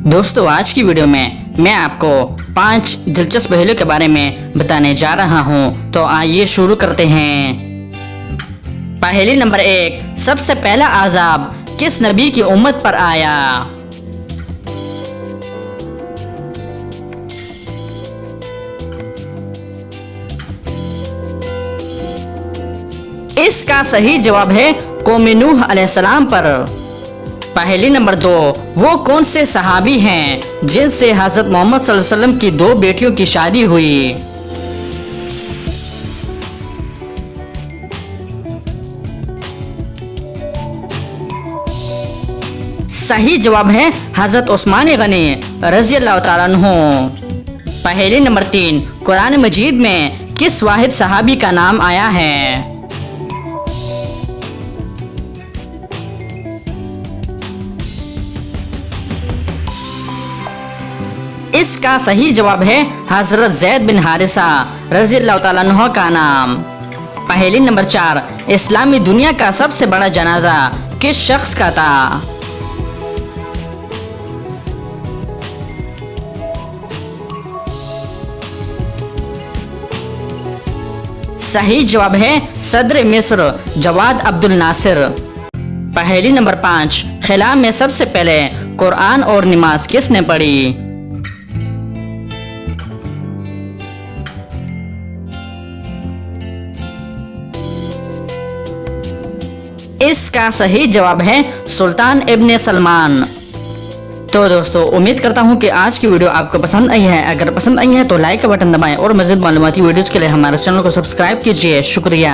दोस्तों आज की वीडियो में मैं आपको 5 दिलचस्प पहलुओं के बारे में बताने जा रहा हूं, तो आइए शुरू करते हैं। पहली नंबर 1, सबसे पहला अज़ाब किस नबी की उम्मत पर आया? इसका सही जवाब है कौम नूह अलैहिस्सलाम पर। पहली नंबर 2, वो कौन से सहाबी हैं जिनसे हजरत मोहम्मद सल्लल्लाहु अलैहि वसल्लम की 2 बेटियों की शादी हुई? सही जवाब है हजरत उस्मान गनी रज़ी अल्लाह तआला अन्हु। पहली नंबर 3, कुरान मजीद में किस वाहिद सहाबी का नाम आया है? इसका सही जवाब है हजरत ज़ैद बिन हारिसा रज़ी अल्लाह तआला अन्हु का नाम। पहली नंबर 4, इस्लामी दुनिया का सबसे बड़ा जनाजा किस शख्स का था? सही जवाब है सदर मिस्र जवाद अब्दुल नासिर। पहली नंबर 5, खिला में सबसे पहले कुरान और नमाज किसने पढ़ी? इसका सही जवाब है सुल्तान इब्ने सलमान। तो दोस्तों उम्मीद करता हूँ कि आज की वीडियो आपको पसंद आई है। अगर पसंद आई है तो लाइक का बटन दबाएं और मज़ीद मालूमाती वीडियोज़ के लिए हमारे चैनल को सब्सक्राइब कीजिए। शुक्रिया।